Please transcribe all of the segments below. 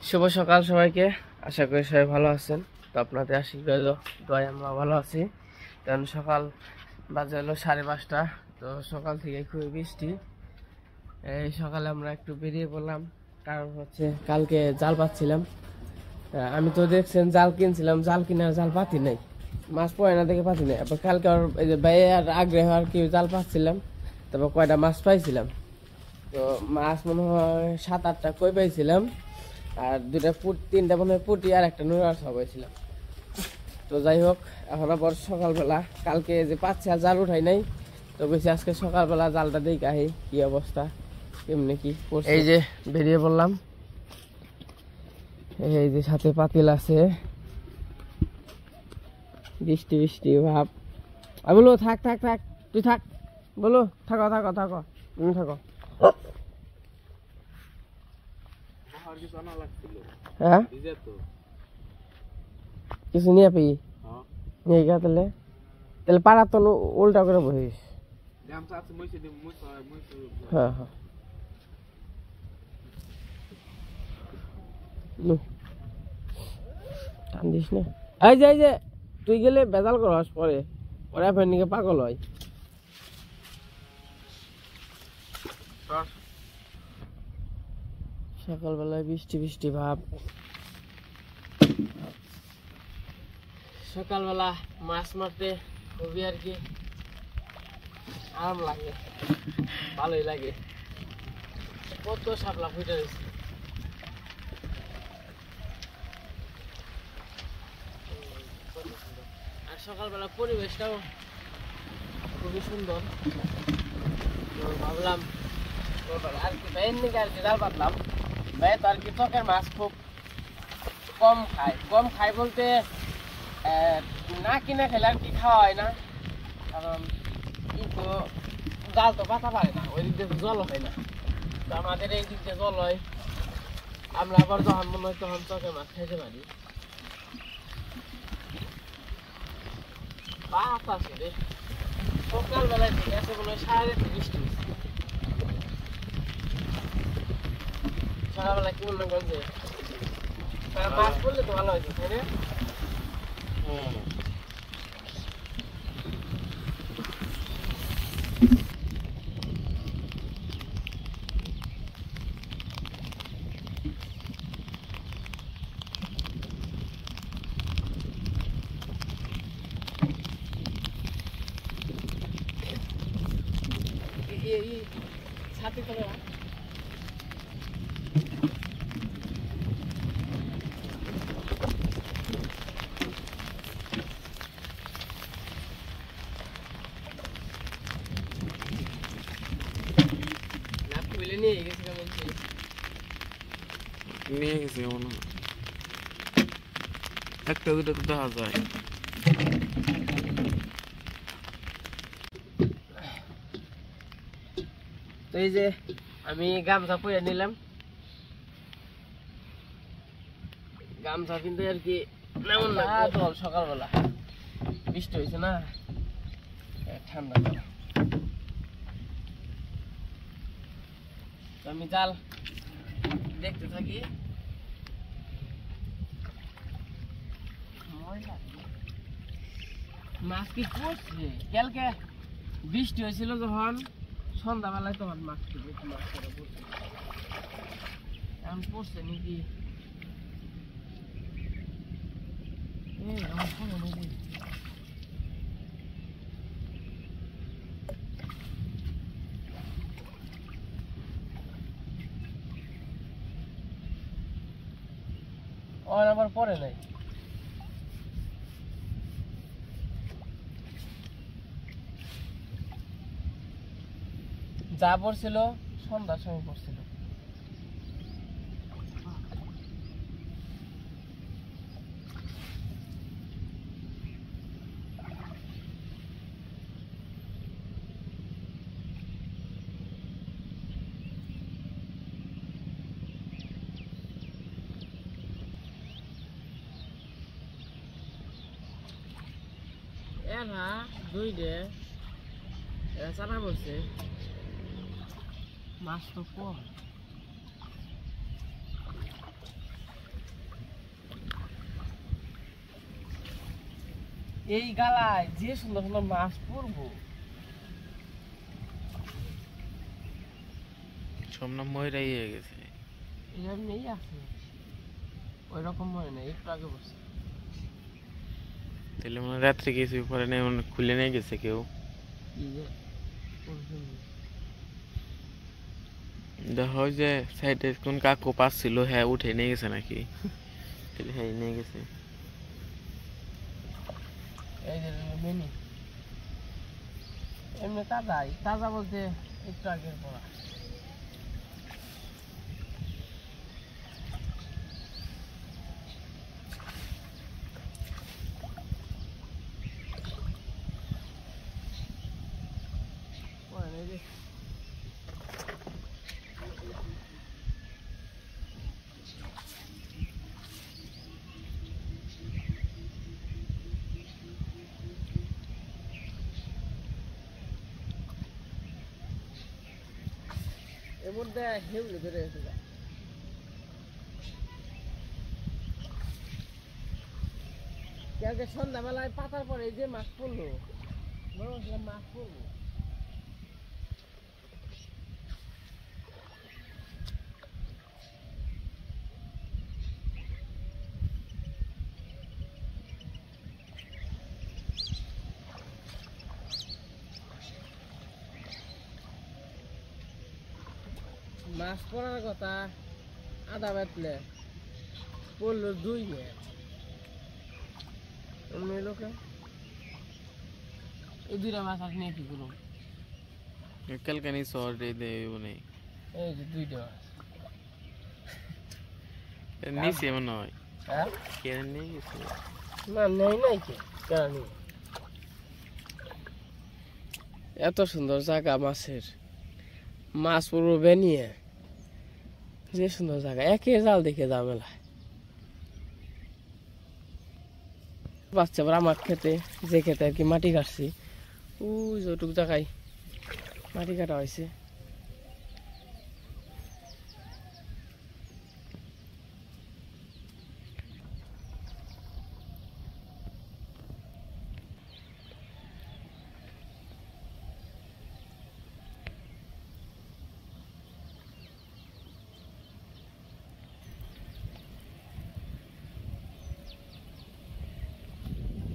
শুভ সকাল সবাইকে। আশা করি সবাই ভালো আছেন। তো আপনাদের আশীর্বাদ দোয়ায় আমরা ভালো আছি। কারণ সকাল বাজে হলো 5:30। তো সকাল থেকে খুবই বৃষ্টি। এই সকালে আমরা একটু বেরিয়ে পড়লাম, কারণ হচ্ছে কালকে জাল পাচ্ছিলাম। আমি তো দেখছেন জাল কিনছিলাম, জাল কিনে জাল পাতি নাই, মাছ পড়ে না দেখে পাতি নাই। আবার কালকে এই যে ভাইয়ের আগ্রহ আর কি জাল পাচ্ছিলাম, তারপর কয়টা মাছ পাইছিলাম। তো মাছ মনে হয় 7-8টা কই পাইছিলাম, আর তিনটা মনে হয় পুঁটি আর একটা নুরার সব হয়েছিলাম। তো যাই হোক, এখন আবার সকালবেলা কালকে যে পাচ্ছে আর জাল উঠাই নাই, তো বেশি আজকে সকালবেলা জালটা দিই কাহি কি অবস্থা, কেমনি কি করছে। এই যে বেরিয়ে পড়লাম, এই যে সাথে পাতিল আছে, বৃষ্টি বৃষ্টি ভাব। আমি বলো থাক থাক থাক, তুই থাক, বলো থাকো থাকো থাকো, তুমি থাকো। হ্যাঁ কিছু নিয়ে পেয়ে নিয়ে গা, তাহলে তাহলে পাড়া তো উল্টা করে বসিস। হ্যাঁ হ্যাঁ টান দিস না। এই যে তুই গেলে বেজাল করস, পরে পরে ফের নিকে পাগল হয়। সকালবেলায় বৃষ্টি বৃষ্টি ভাব। সকালবেলা মাছ মারতে খুবই আর কি আরাম লাগে, ভালোই লাগে। কত শাপলা ফুটে রয়েছে। আর সকালবেলা পরিবেশটাও খুবই সুন্দর। ভাবলাম আর কি ভাইয়ের নিকে আর কি জাল পাতলাম। ভাই তো আর কি চকের মাছ খুব কম খায় বলতে না কিনে খেলে আর কি খাওয়া হয় না, কারণ কিন্তু জাল তো পাতা পারে না, ওই দিক দিয়ে জল হয় না। তো আমাদের এই দিক দিয়ে জল হয়, আমরা আবার যখন মনে হয় তখন চকের মাছ খাইতে পারি। বাতাস রে সকালবেলায় ঠিক আছে, মনে হয় 3:30 বৃষ্টি হচ্ছে। সকালবেলা কি মনে করছে মাছ পড়লে তো ভালো হয়েছে, তাই না? ছাতি করে নিয়ে গেছে মনে হয়, একটা দুটো তো দেখা যায়। তো এই যে আমি গামছা পরে নিলাম, গামছা কিন্তু আর কি এমন না তো সকালবেলা বৃষ্টি হয়েছে না, ঠান্ডা। তো আমি জাল দেখতে থাকি। মাছ কি পড়ছে কালকে বৃষ্টি হয়েছিল যখন সন্ধ্যাবেলায়, তখন মাছ পড়ছে। এখন পড়ছে নাকি আবার পরে নাই। যা পড়ছিল সন্ধ্যার সময় পড়ছিল। এরা দুইটা চানা পড়ছে, মাছ তো কম। এই গালায় যে সুন্দর সুন্দর মাছ পড়বো। সব না ময়রাই হয়ে গেছে। এমনি আছে, ওই রকম মনে নেই, একটু আগে বসে। তাহলে মনে রাত্রে কিছু পরে নেই, মনে খুলে নিয়ে গেছে কেউ। দেখো যে সাইডে কোন কাকু পাস ছিল, হ্যাঁ উঠে নিয়ে গেছে নাকি? তাহলে হ্যাঁ নিয়ে গেছে। এই যে মিনি এমনি তাজাই, তাজা বলতে একটু আগের পড়া। এর মধ্যে হেউলে ধরে গেছে। কালকে সন্ধ্যাবেলায় পাতার পরে যে মাছ পড়লো, মনে হচ্ছিল মাছ পড়বো। মাছ পড়ার কথা আধা বেতলে পড়লো 2 মিনিট। লোকে এই দুইটা মাছ আর নিয়ে কি করুন? কালকে নিয়ে শহর দেব নেই, এই যে দুইটা মাছ নিচে মনে হয়। হ্যাঁ কেন নিয়ে গেছে? না নেই নাই কে কেন নেই? এত সুন্দর জায়গা মাছের, মাছ পুরো বেনিয়ে, যে সুন্দর জায়গা, একে জাল দেখে ঝামেলা। বাচ্চা আমার খেতে, যে খেতে আর কি মাটি কাটছি, ওই যতটুক জায়গায় মাটি কাটা হয়েছে।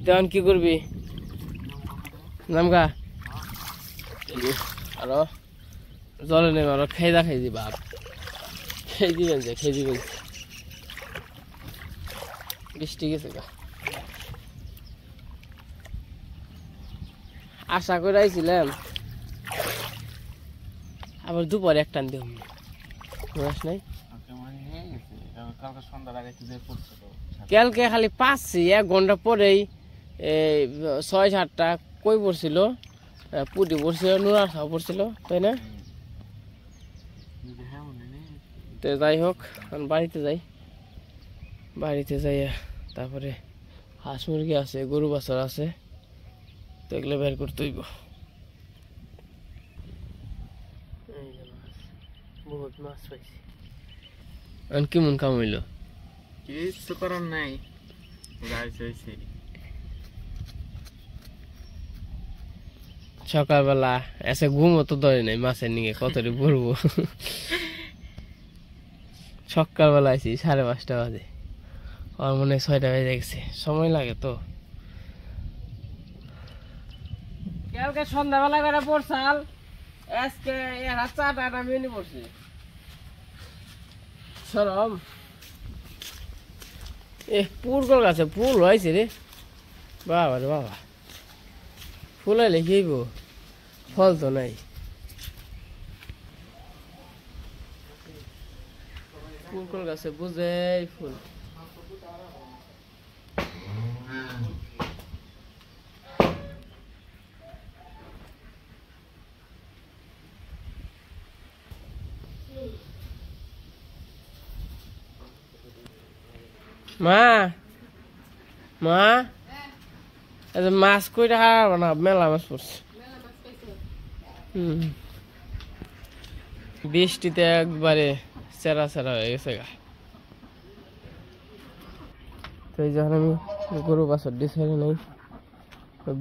তেমন কি করবি? নামগা আরো জলে নেবে, আরো খেয়ে খাই দি বাপ, খেয়ে দিবেন যে খেয়ে দিবেন। বৃষ্টি গেছে গা, আশা করে আইছিলাম আবার দুপুরে এক টান দিব নাই। কালকে খালি পাচ্ছি 1 ঘন্টা পরেই 6-7টা কই পড়ছিল, পুটি পড়ছিল, নুরার খাওয়া পড়ছিল, তাই না? তো যাই হোক, বাড়িতে যাই, বাড়িতে যাই তারপরে হাঁস মুরগি আছে, গরু বাছর আছে, তো এগুলো বের করতে হইব। বহুত মাছ পাইছি। কেমন কাম হইল? কিছু করার নাই, সকালবেলা এসে ঘুমও তো ধরে নাই, মাছের নিয়ে কতটি পড়বো। সকালবেলা আইছি 5:30 বাজে, আমার মনে হয় 6টা বেজে গেছে, সময় লাগে তো। কালকে সন্ধ্যাবেলা করে পড়ছাল, আজকে 4টা মিনি পড়ছি। সরম পুরকল গাছে ফুল হয়েছে রে বাবা রে বাবা, ফুল হইলে কি হইব, ফল তো নাই। পুরকল গাছে বুঝে ফুল। মা মা মাছ কই টাকা না, মেলা মাছ পড়ছে। বৃষ্টিতে একবারে চেরা চেরা হয়ে গেছে গা। তো এই যখন আমি গরু বাছর দিয়ে ছেড়ে নেই,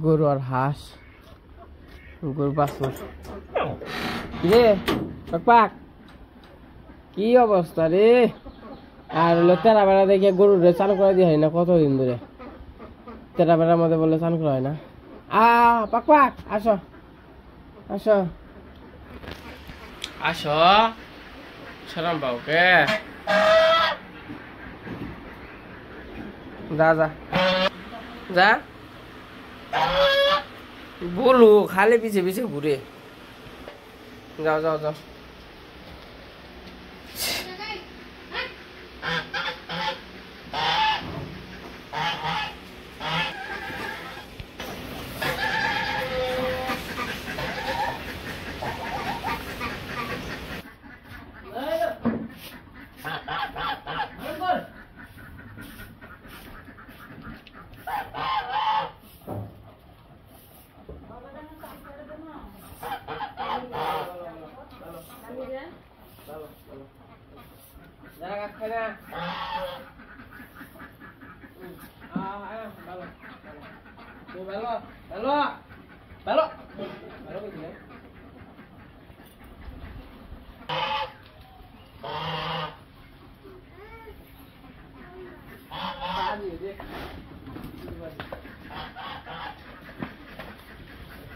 গরু আর হাঁস, গরু বাছুর। রে পাক কি অবস্থা রে! আর হলো তেরা বেড়া দেখে গরুর চালু করে দিয়ে হয় না কতদিন ধরে। তেরা বেড়ার মধ্যে বললে চালু করা হয় না। পাক পাক আসো আসো আসো, সালাম বাবুকে। যা যা যা, বলু খালি পিছে পিছে ঘুরে। যাও যাও যাও।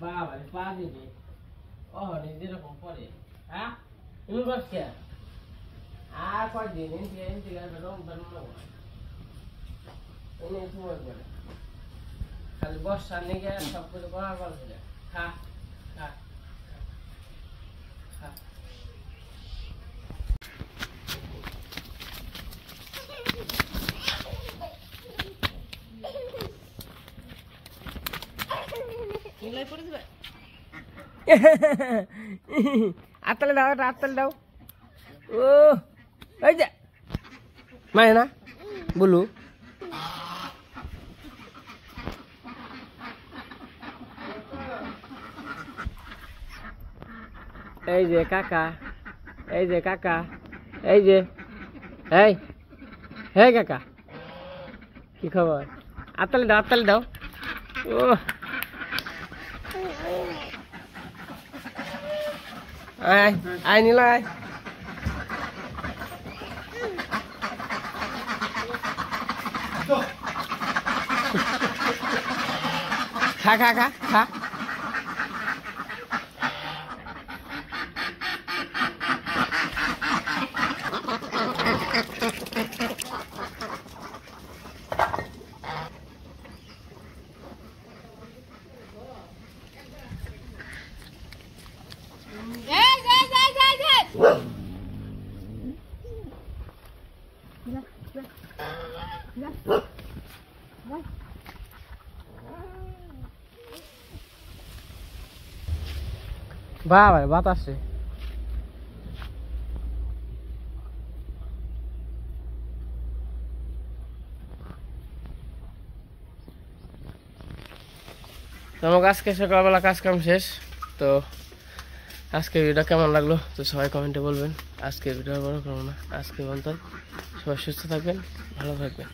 বাবা পা দিবি ও যেরকম পরে। হ্যাঁ তুমি বসছে আর কয়দিন খালি বর্ষার নিয়ে সব কিছু করার পারছিল। খা খা খা। আত্তালে দাও, এটা আত্তালে দাও। ও এই যে মায় না বলু। এই যে কাকা, এই যে কাকা, এই যে এই হে কাকা, কি খবর? আত্তালে দাও, আত্তালে দাও। ও আয় আয় নিল আয়। খা খা খা খা। বাবা বাতাসে তোমাকে আজকে সকালবেলা কাজ কাম শেষ। তো আজকে ভিডিওটা কেমন লাগলো তো সবাই কমেন্টে বলবেন। আজকে ভিডিও বড় করবো না, আজকে বলতাম সবাই সুস্থ থাকবেন, ভালো থাকবেন।